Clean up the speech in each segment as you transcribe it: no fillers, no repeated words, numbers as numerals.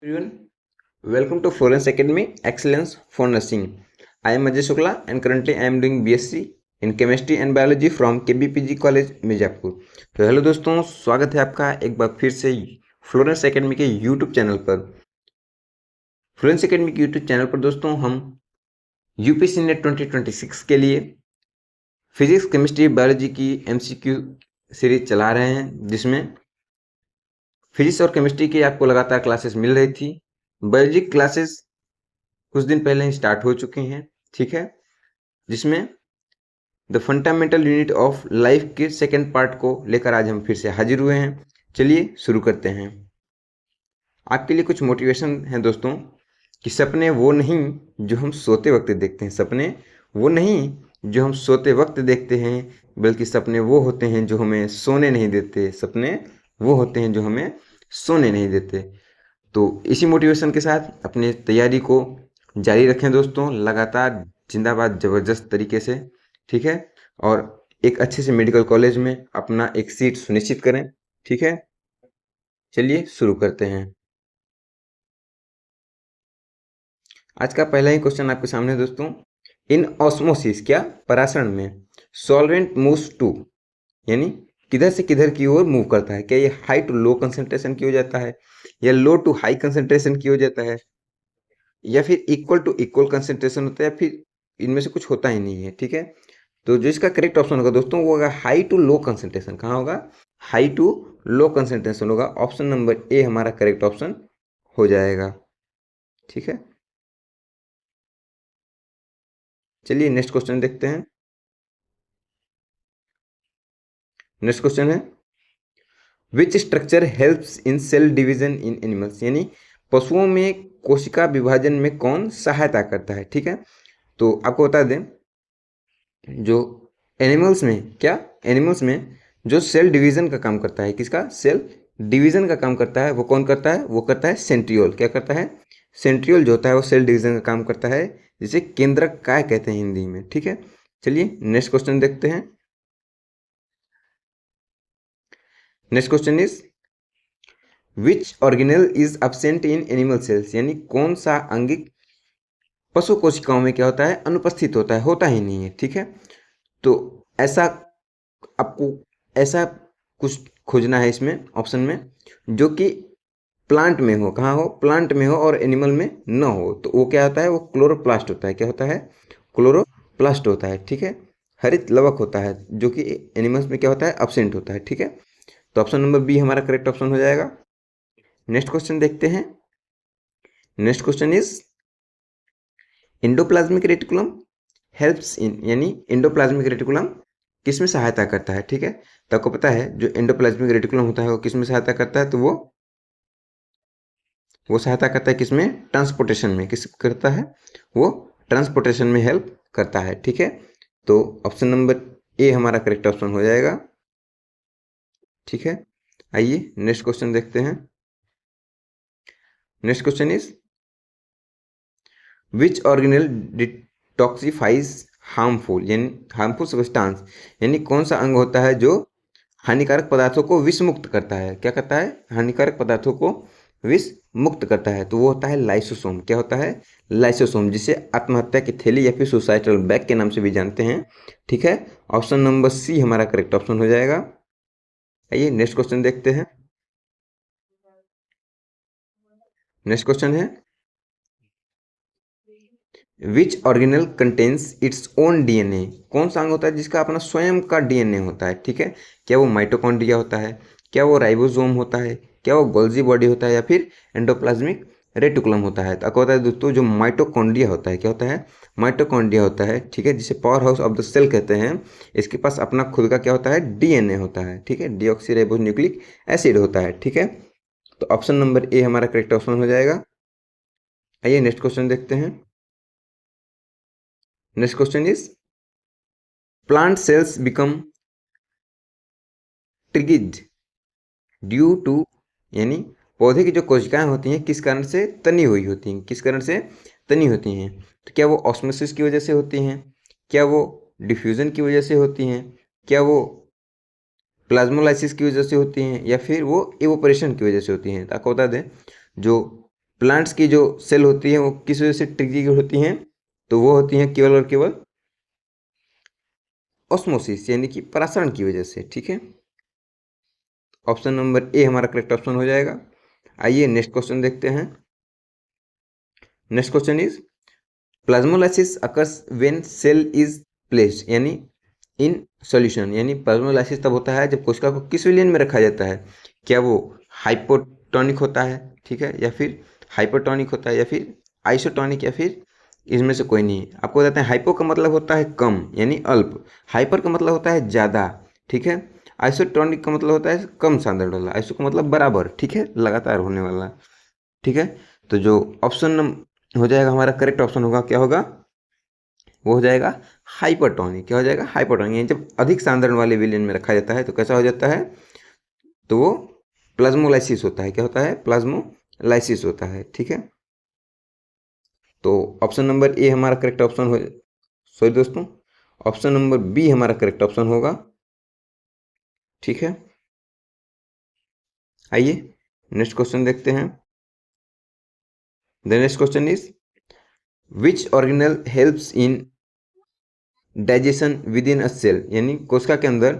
Everyone, welcome to Florence Academy Excellence for Nursing. I am Ajay Shukla and currently I am doing BSc in Chemistry and Biology from KBPG College, Mirzapur. तो hello दोस्तों, स्वागत है आपका एक बार फिर से Florence academy के YouTube channel पर। फ्लोरेंस एकेडमी के यूट्यूब चैनल पर दोस्तों हम यूपीएससी नेट 2026 के लिए फिजिक्स, केमिस्ट्री, बायोलॉजी की MCQ सीरीज चला रहे हैं, जिसमें फिजिक्स और केमिस्ट्री की आपको लगातार क्लासेस मिल रही थी। बायोलॉजी क्लासेस कुछ दिन पहले ही स्टार्ट हो चुकी हैं, ठीक है, जिसमें the fundamental unit of life के सेकेंड पार्ट को लेकर आज हम फिर से हाजिर हुए हैं। चलिए शुरू करते हैं। आपके लिए कुछ मोटिवेशन है दोस्तों कि सपने वो नहीं जो हम सोते वक्त देखते हैं, सपने वो नहीं जो हम सोते वक्त देखते हैं, बल्कि सपने वो होते हैं जो हमें सोने नहीं देते, सपने वो होते हैं जो हमें सोने नहीं देते। तो इसी मोटिवेशन के साथ अपनी तैयारी को जारी रखें दोस्तों, लगातार जिंदाबाद ज़बरदस्त तरीके से, ठीक है, और एक अच्छे से मेडिकल कॉलेज में अपना एक सीट सुनिश्चित करें, ठीक है। चलिए शुरू करते हैं। आज का पहला ही क्वेश्चन आपके सामने दोस्तों, इन ऑस्मोसिस, क्या परासरण में सॉल्वेंट मूव्स टू, यानी किधर से किधर की ओर मूव करता है, क्या ये हाई टू लो कंसेंट्रेशन की हो जाता है, या लो टू हाई कंसेंट्रेशन की हो जाता है, या फिर इक्वल टू इक्वल कंसेंट्रेशन होता है, या फिर इनमें से कुछ होता ही नहीं है, ठीक है। तो जो इसका करेक्ट ऑप्शन होगा दोस्तों वो होगा हाई टू लो कंसेंट्रेशन। कहाँ होगा? हाई टू लो कंसेंट्रेशन होगा। ऑप्शन नंबर ए हमारा करेक्ट ऑप्शन हो जाएगा, ठीक है। चलिए नेक्स्ट क्वेश्चन देखते हैं। नेक्स्ट क्वेश्चन है, which structure helps in cell division in animals, यानी पशुओं में कोशिका विभाजन में कौन सहायता करता है, ठीक है। तो आपको बता दें, जो एनिमल्स में, क्या एनिमल्स में जो सेल डिवीजन का काम करता है, किसका? सेल डिवीजन का काम करता है, वो कौन करता है? वो करता है सेंट्रियोल। क्या करता है? सेंट्रियोल जो होता है वो सेल डिवीजन का काम करता है, जिसे केंद्रक काय कहते हैं हिंदी में, ठीक है। चलिए नेक्स्ट क्वेश्चन देखते हैं। Next question is, which organelle is absent in animal cells, यानी कौन सा अंगिक पशु कोशिकाओं में क्या होता है? अनुपस्थित होता है, होता ही नहीं है, ठीक है। तो ऐसा आपको ऐसा कुछ खोजना है इसमें ऑप्शन में, जो कि प्लांट में हो। कहाँ हो? प्लांट में हो और एनिमल में न हो। तो वो क्या होता है? वो क्लोरोप्लास्ट होता है। क्या होता है? क्लोरोप्लास्ट होता है, ठीक है। हरित लवक होता है, जो कि एनिमल्स में क्या होता है? एब्सेंट होता है, ठीक है। तो ऑप्शन नंबर बी हमारा करेक्ट ऑप्शन हो जाएगा। नेक्स्ट क्वेश्चन देखते हैं। Next question is, endoplasmic reticulum helps in, यानी एंडोप्लाज्मिक रेटिकुलम किस में सहायता करता है, ठीक है। तो आपको पता है जो एंडोप्लाज्मिक रेटिकुलम होता है वो किस में सहायता करता है? तो वो सहायता करता है किसमें? ट्रांसपोर्टेशन में। किस करता है? वो ट्रांसपोर्टेशन में हेल्प करता है, ठीक है। तो ऑप्शन नंबर ए हमारा करेक्ट ऑप्शन हो जाएगा, ठीक है। आइए नेक्स्ट क्वेश्चन देखते हैं। Next question is, which organelle detoxifies harmful, यानी हार्मफुल सब्सटेंस, यानी कौन सा अंग होता है जो हानिकारक पदार्थों को विष मुक्त करता है? क्या करता है? हानिकारक पदार्थों को विष मुक्त करता है। तो वो होता है लाइसोसोम। क्या होता है? लाइसोसोम, जिसे आत्महत्या की थैली या फिर सुसाइडल बैग के नाम से भी जानते हैं, ठीक है। ऑप्शन नंबर सी हमारा करेक्ट ऑप्शन हो जाएगा। आइए नेक्स्ट क्वेश्चन देखते हैं। नेक्स्ट क्वेश्चन है, विच organelle contains its own DNA, कौन सा अंग होता है जिसका अपना स्वयं का डीएनए होता है, ठीक है। क्या वो माइटोकॉन्ड्रिया होता है, क्या वो राइबोसोम होता है, क्या वो गोल्जी बॉडी होता है, या फिर एंडोप्लाज्मिक रेटिकुलम होता है? तो आपको पता है दोस्तों, जो माइटोकॉन्ड्रिया होता है, क्या होता है? माइटोकॉन्ड्रिया होता है, ठीक है, जिसे power house of the cell कहते हैं। इसके पास अपना खुद का क्या होता है? डीएनए होता है, ठीक है, डीऑक्सी न्यूक्लिक एसिड होता है, ठीक है। तो ऑप्शन नंबर ए हमारा करेक्ट ऑप्शन हो जाएगा। आइए नेक्स्ट क्वेश्चन देखते हैं। Next question is, plant cells become turgid due to, यानी पौधे की जो कोशिकाएं होती हैं किस कारण से तनी हुई होती हैं? किस कारण से तनी होती हैं? तो क्या वो ऑस्मोसिस की वजह से होती हैं, क्या वो डिफ्यूजन की वजह से होती हैं, क्या वो प्लाज्मोलाइसिस की वजह से होती हैं, या फिर वो इवोपरेशन की वजह से होती हैं? तो आपको बता दें, जो प्लांट्स की जो सेल होती है वो किस वजह से ट्रिकी होती हैं, तो वो होती हैं केवल और केवल ऑस्मोसिस यानी कि परासरण की वजह से। ठीक है, ऑप्शन नंबर ए हमारा करेक्ट ऑप्शन हो जाएगा। आइए नेक्स्ट क्वेश्चन देखते हैं। Next question is plasmolysis occurs when cell is placed यानी इन सॉल्यूशन, यानी प्लाज्मोलाइसिस तब होता है जब कोशिका को किस विलयन में रखा जाता है। क्या वो हाइपोटोनिक होता है, ठीक है, या फिर हाइपरटोनिक होता है, या फिर आइसोटोनिक, या फिर इसमें से कोई नहीं। आपको बताते हैं हाइपो का मतलब होता है कम यानी अल्प, हाइपर का मतलब होता है ज़्यादा, ठीक है, आइसोटोनिक का मतलब होता है कम सांद्रण वाला, आइसो का मतलब बराबर, ठीक है, लगातार होने वाला। ठीक है, तो जो ऑप्शन हो जाएगा हमारा करेक्ट ऑप्शन होगा, क्या होगा, वो हो जाएगा हाइपरटोनिक। क्या हो जाएगा, हाइपरटोनिक, यानी जब अधिक सांद्रण वाले विलयन में रखा जाता है तो कैसा हो जाता है, तो वो प्लाज्मोलाइसिस होता है। क्या होता है, प्लाज्मोलाइसिस होता है। ठीक है, तो ऑप्शन नंबर ए हमारा करेक्ट ऑप्शन हो, सॉरी दोस्तों, ऑप्शन नंबर बी हमारा करेक्ट ऑप्शन होगा। ठीक है, आइए नेक्स्ट क्वेश्चन देखते हैं। The next question is which organelle helps in digestion within a cell, यानी कोशिका के अंदर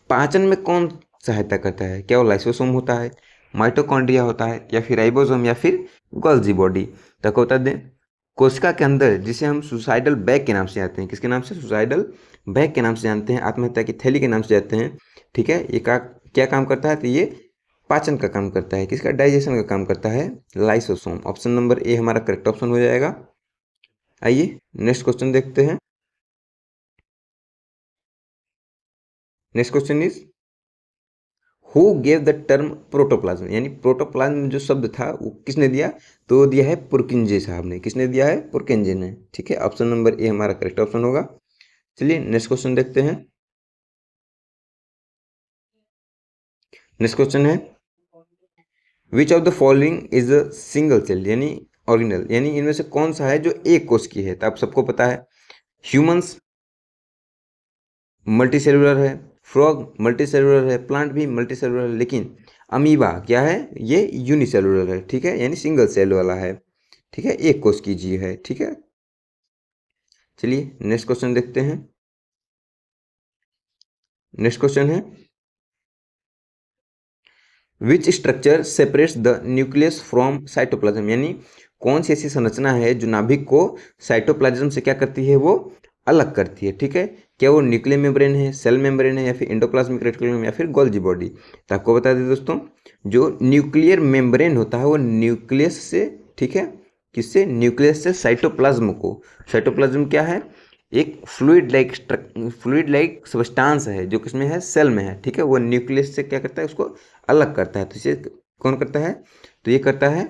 पाचन में कौन सहायता करता है। क्या वो लाइसोसोम होता है, माइटोकॉन्ड्रिया होता है, या फिर राइबोसोम, या फिर गोल्जी बॉडी। तो को बता दें, कोशिका के अंदर जिसे हम सुसाइडल बैग के नाम से जानते हैं, किसके नाम से, सुसाइडल बैग के नाम से जानते हैं, आत्महत्या की थैली के नाम से जानते हैं। ठीक है, ये क्या काम करता है, तो ये पाचन का काम करता है, किसका, डाइजेशन का काम करता है, लाइसोसोम। ऑप्शन नंबर ए हमारा करेक्ट ऑप्शन हो जाएगा। आइए नेक्स्ट क्वेश्चन देखते हैं। Next question is who gave the term protoplasm, यानी प्रोटोप्लाज्म जो शब्द था वो किसने दिया, तो दिया है पुरकिंजे साहब ने। किसने दिया है, पुरकिंजे ने। ठीक है, ऑप्शन नंबर ए हमारा करेक्ट ऑप्शन होगा। चलिए नेक्स्ट क्वेश्चन देखते हैं। नेक्स्ट क्वेश्चन है which of the following is a single cell यानी ऑर्गेनल, यानी इनमें से कौन सा है जो एक कोश की है। तो आप सबको पता है ह्यूमंस मल्टी सेलुलर है, फ्रॉग मल्टी सेलुलर है, प्लांट भी मल्टी सेलुलर है, लेकिन अमीबा क्या है, ये यूनिसेलुलर है। ठीक है, यानी सिंगल सेल वाला है। ठीक है, एक कोश की जीव है। ठीक है, चलिए नेक्स्ट क्वेश्चन देखते हैं। नेक्स्ट क्वेश्चन है which structure separates the nucleus from cytoplasm, यानी कौन सी ऐसी संरचना है जो नाभिक को साइटोप्लाज्म से क्या करती है, वो अलग करती है। ठीक है, क्या वो न्यूक्लियर मेम्ब्रेन है, सेल मेम्ब्रेन है, या फिर एंडोप्लाज्मिक रेटिकुलम, या फिर गोल्जी बॉडी। तो आपको बता दें दोस्तों, जो न्यूक्लियर मेम्ब्रेन होता है वो न्यूक्लियस से, ठीक है, किससे, न्यूक्लियस से साइटोप्लाज्म को, साइटोप्लाज्म क्या है, एक फ्लूइड लाइक सब्सटेंस है जो किसमें है, सेल में है। ठीक है, वो न्यूक्लियस से क्या करता है, उसको अलग करता है। तो इसे कौन करता है, तो ये करता है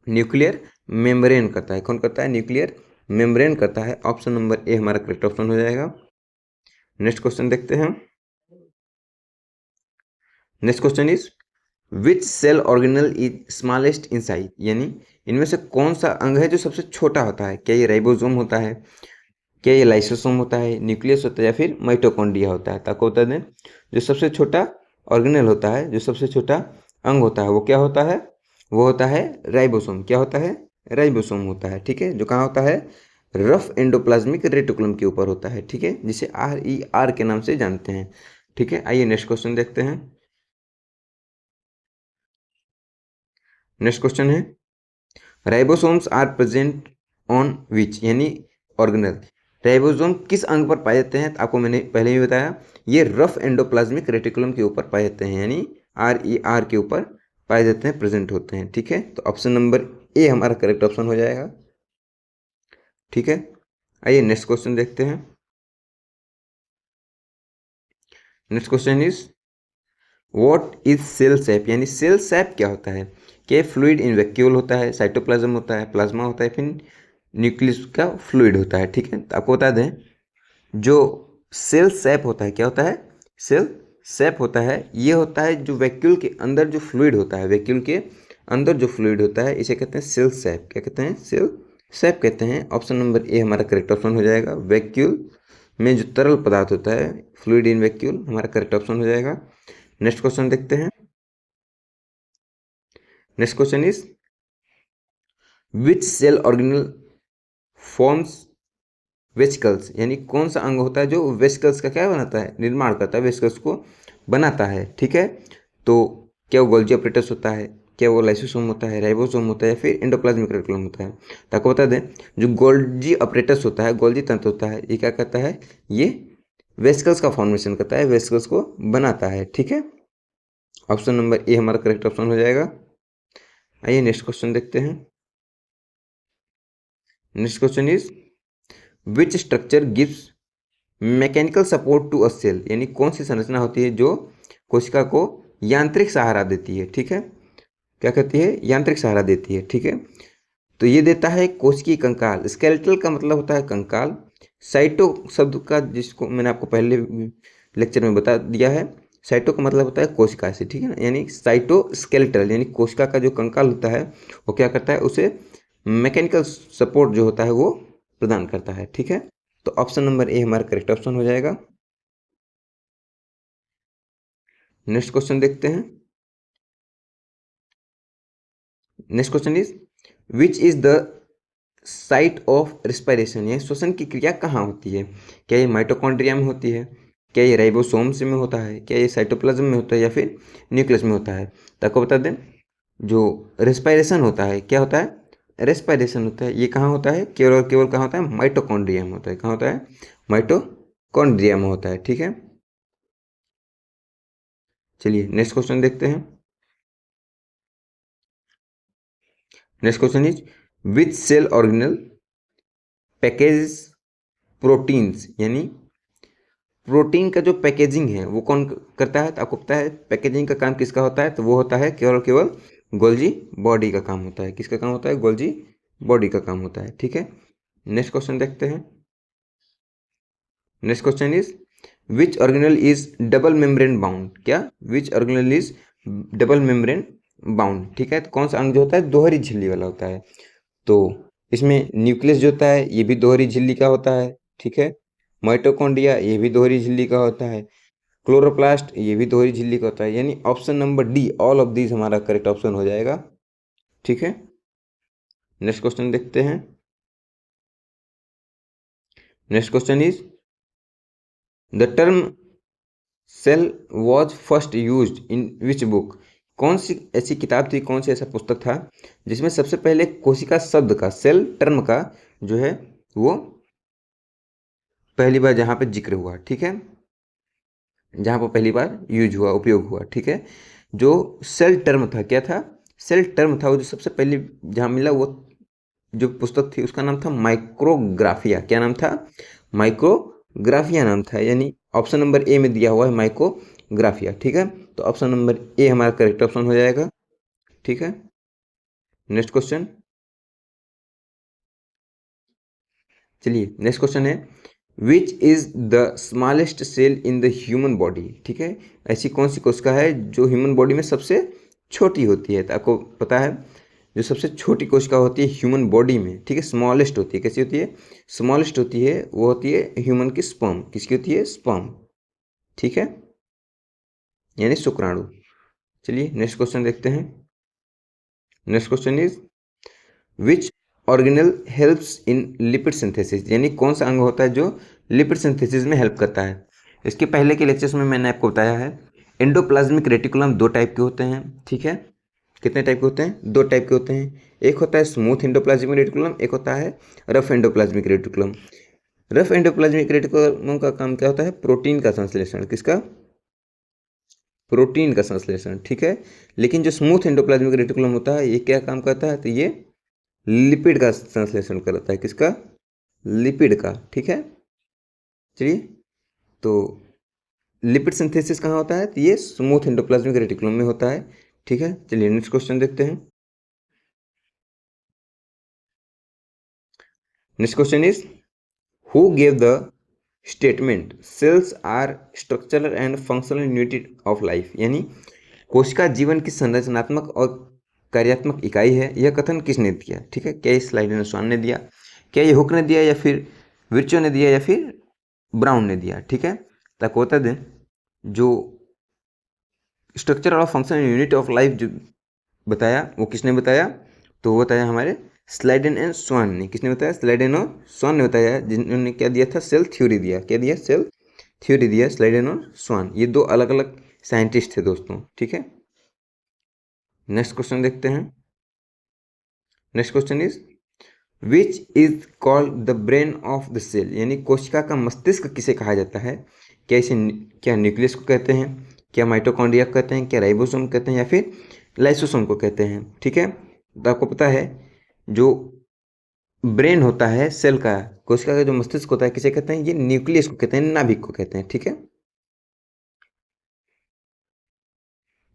न्यूक्लियर मेम्ब्रेन करता है। कौन करता है, न्यूक्लियर मेम्ब्रेन करता है। ऑप्शन नंबर ए हमारा करेक्ट ऑप्शन हो जाएगा। नेक्स्ट क्वेश्चन देखते हैं। Next question is which cell organelle is smallest in size, यानी इनमें से कौन सा अंग है जो सबसे छोटा होता है। क्या ये राइबोसोम होता है, क्या ये लाइसोसोम होता है, न्यूक्लियस होता है, या फिर माइटोकॉन्ड्रिया होता है। तो आपको बता दें जो सबसे छोटा ऑर्गेनल होता है, जो सबसे छोटा अंग होता है, वो क्या होता है, वो होता है राइबोसोम। क्या होता है, राइबोसोम होता है। ठीक है, जो कहाँ होता है, रफ एंडोप्लाज्मिक रेटिकुलम के ऊपर होता है। ठीक है, जिसे RER के नाम से जानते हैं। ठीक है, आइए नेक्स्ट क्वेश्चन देखते हैं। नेक्स्ट क्वेश्चन है ribosomes are present on which, यानी ऑर्गेनल, राइबोसोम किस अंग पर पाए जाते हैं। तो आपको मैंने पहले ही बताया, ये रफ एंडोप्लाज्मिक रेटिकुलम के ऊपर पाए जाते हैं, यानी RER के ऊपर पाए जाते हैं, प्रेजेंट होते हैं। ठीक है, तो ऑप्शन नंबर ए हमारा करेक्ट ऑप्शन हो जाएगा। ठीक है, आइए नेक्स्ट क्वेश्चन देखते हैं। Next question is what is cell sap, यानी सेल सैप क्या होता है। क्या फ्लूइड इन वैक्यूल होता है, साइटोप्लाज्म होता है, प्लाज्मा होता है, फिर न्यूक्लियस का फ्लूइड होता है। ठीक है, तो आपको बता दें जो सेल सैप होता है, क्या होता है, सेल सैप होता है, ये होता है जो वैक्यूल के अंदर जो फ्लूइड होता है, वैक्यूल के अंदर जो फ्लूइड होता है, इसे कहते हैं सेल सैप। क्या कहते हैं, सेल सैप कहते हैं। ऑप्शन नंबर ए हमारा करेक्ट ऑप्शन हो जाएगा। वैक्यूल में जो तरल पदार्थ होता है, फ्लूइड इन वैक्यूल, हमारा करेक्ट ऑप्शन हो जाएगा। नेक्स्ट क्वेश्चन देखते हैं। Next question is which cell organelle forms vesicles, यानी कौन सा अंग होता है जो वेसिकल्स का क्या बनाता है, निर्माण करता है, वेसिकल्स को बनाता है। ठीक है, तो क्या वो गोल्जी ऑपरेटस होता है, क्या वो लाइसोसोम होता है, राइबोसोम होता है, या फिर एंडोप्लाज्मिक रेटिकुलम होता है। तो आपको बता दें, जो गोल्जी ऑपरेटस होता है, गोल्जी तंत्र होता है, ये क्या करता है, ये वेसिकल्स का फॉर्मेशन करता है, वेसिकल्स को बनाता है। ठीक है, ऑप्शन नंबर ए हमारा करेक्ट ऑप्शन हो जाएगा। आइए नेक्स्ट क्वेश्चन देखते हैं। Next question is which structure gives mechanical support to a cell, यानी कौन सी संरचना होती है जो कोशिका को यांत्रिक सहारा देती है। ठीक है, क्या कहती है, यांत्रिक सहारा देती है। ठीक है, तो ये देता है कोशिकीय कंकाल। स्केलेटल का मतलब होता है कंकाल। साइटो शब्द का, जिसको मैंने आपको पहले लेक्चर में बता दिया है, साइटो का मतलब होता है कोशिका से। ठीक है ना, यानी साइटो स्केलेटल यानी कोशिका का जो कंकाल होता है वो क्या करता है, उसे मैकेनिकल सपोर्ट जो होता है वो प्रदान करता है। ठीक है, तो ऑप्शन नंबर ए हमारा करेक्ट ऑप्शन हो जाएगा। नेक्स्ट क्वेश्चन देखते हैं। Next question is which is the site of respiration, यानी श्वसन की क्रिया कहाँ होती है। क्या ये माइटोकॉन्ड्रिया में होती है, क्या ये राइबोसोम्स में होता है, क्या ये साइटोप्लाज्म में होता है, या फिर न्यूक्लियस में होता है। तो आपको बता दें, जो रेस्पिरेशन होता है, क्या होता है, रेस्पिरेशन होता है, ये कहाँ होता है, केवल और केवल कहाँ होता है, माइटोकॉन्ड्रिया में होता है। कहाँ होता है, माइटोकॉन्ड्रिया में होता है। ठीक है, चलिए नेक्स्ट क्वेश्चन देखते हैं। Next question is which cell organelle package proteins, यानी प्रोटीन का जो पैकेजिंग है वो कौन करता है। तो आपको पता है पैकेजिंग का काम किसका होता है, तो वो होता है केवल और केवल गोल्जी बॉडी का काम होता है। किसका काम होता है, गोल्जी बॉडी का काम होता है। ठीक है, नेक्स्ट क्वेश्चन देखते हैं। Next question is which organelle is double membrane bound, क्या which organelle is double membrane bound. ठीक है, तो कौन सा अंग जो होता है दोहरी झिल्ली वाला होता है। तो इसमें न्यूक्लियस जो होता है ये भी दोहरी झिल्ली का होता है। ठीक है, माइटोकॉन्ड्रिया ये भी दोहरी झिल्ली का होता है, क्लोरोप्लास्ट ये भी दोहरी झिल्ली का होता है, यानी option number D all of these हमारा करेक्ट ऑप्शन हो जाएगा। ठीक है, नेक्स्ट क्वेश्चन देखते हैं। Next question is the term cell was first used in which book, कौन सी ऐसी किताब थी, कौन सी ऐसा पुस्तक था जिसमें सबसे पहले कोशिका शब्द का, सेल टर्म का जो है वो पहली बार जहाँ पे जिक्र हुआ। ठीक है, जहाँ पर पहली बार यूज हुआ, उपयोग हुआ। ठीक है, जो सेल टर्म था, क्या था, सेल टर्म था, वो जो सबसे पहले जहाँ मिला, वो जो पुस्तक थी उसका नाम था माइक्रोग्राफिया। क्या नाम था, माइक्रोग्राफिया नाम था, यानी ऑप्शन नंबर ए में दिया हुआ है माइक्रोग्राफिया। ठीक है, तो ऑप्शन नंबर ए हमारा करेक्ट ऑप्शन हो जाएगा। ठीक है, नेक्स्ट क्वेश्चन, चलिए नेक्स्ट क्वेश्चन है which is the smallest cell in the human body. ठीक है, ऐसी कौन सी कोशिका है जो ह्यूमन बॉडी में सबसे छोटी होती है। तो आपको पता है जो सबसे छोटी कोशिका होती है ह्यूमन बॉडी में, ठीक है, स्मॉलेस्ट होती है, कैसी होती है, स्मॉलेस्ट होती है, वो होती है ह्यूमन की स्पर्म। किसकी होती है, स्पर्म। ठीक है, यानी शुक्राणु। चलिए नेक्स्ट क्वेश्चन देखते हैं। Next question is which organelle helps in lipid synthesis, यानी कौन सा अंग होता है जो लिपिड सिंथेसिस में हेल्प करता है। इसके पहले के लेक्चर्स में मैंने आपको बताया है एंडोप्लाज्मिक रेटिकुलम दो टाइप के होते हैं। ठीक है, कितने टाइप के होते हैं, दो टाइप के होते हैं। एक होता है स्मूथ एंडोप्लाज्मिक रेटिकुलम, एक होता है rough endoplasmic reticulum. Rough endoplasmic reticulum का काम क्या होता है, प्रोटीन का संश्लेषण। किसका, प्रोटीन का संश्लेषण। ठीक है, लेकिन जो स्मूथ एंडोप्लाज्मिक रेटिकुलम होता है ये क्या काम करता है, तो ये लिपिड का संश्लेषण करता है। किसका, लिपिड का। ठीक है, चलिए, तो लिपिड सिंथेसिस कहाँ होता है, तो ये स्मूथ एंडोप्लाज्मिक रेटिकुलम में होता है। ठीक है, चलिए नेक्स्ट क्वेश्चन देखते हैं। Next question is who gave the statement cells are structural and functional unit of life, यानी कोशिका जीवन की संरचनात्मक और कार्यात्मक इकाई है, यह कथन किसने दिया। ठीक है, क्या इस लाइडेनसॉन ने दिया, क्या ये हुक ने दिया, या फिर विर्चो ने दिया, या फिर ब्राउन ने दिया। ठीक है, तक होता दें जो स्ट्रक्चर और फंक्शनल यूनिट ऑफ लाइफ जो बताया वो किसने बताया, तो वो बताया हमारे स्लाइडेन एंड स्वान ने, किसने बताया? स्लाइडेन और स्वान ने बताया, जिन्होंने क्या दिया था? सेल थ्योरी दिया। क्या दिया? सेल थ्योरी दिया, स्लाइडेन और स्वान। ये दो अलग अलग साइंटिस्ट थे दोस्तों, ठीक है। नेक्स्ट क्वेश्चन देखते हैं। Next question is which is called the brain of the cell, यानी कोशिका का मस्तिष्क किसे कहा जाता है? क्या इसे, क्या न्यूक्लियस को कहते हैं, क्या माइटोकॉन्ड्रिया को कहते हैं, क्या राइबोसोम कहते हैं, या फिर लाइसोसोम को कहते हैं, ठीक है। तो आपको पता है जो ब्रेन होता है सेल का, कोशिका का जो मस्तिष्क होता है, किसे कहते हैं? ये न्यूक्लियस को कहते हैं, नाभिक को कहते हैं, ठीक है।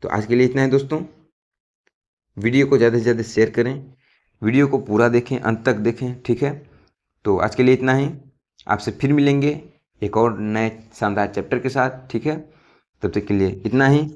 तो आज के लिए इतना है दोस्तों। वीडियो को ज़्यादा से ज़्यादा शेयर करें, वीडियो को पूरा देखें, अंत तक देखें, ठीक है। तो आज के लिए इतना ही, आपसे फिर मिलेंगे एक और नए शानदार चैप्टर के साथ, ठीक है। तब तक के लिए इतना ही।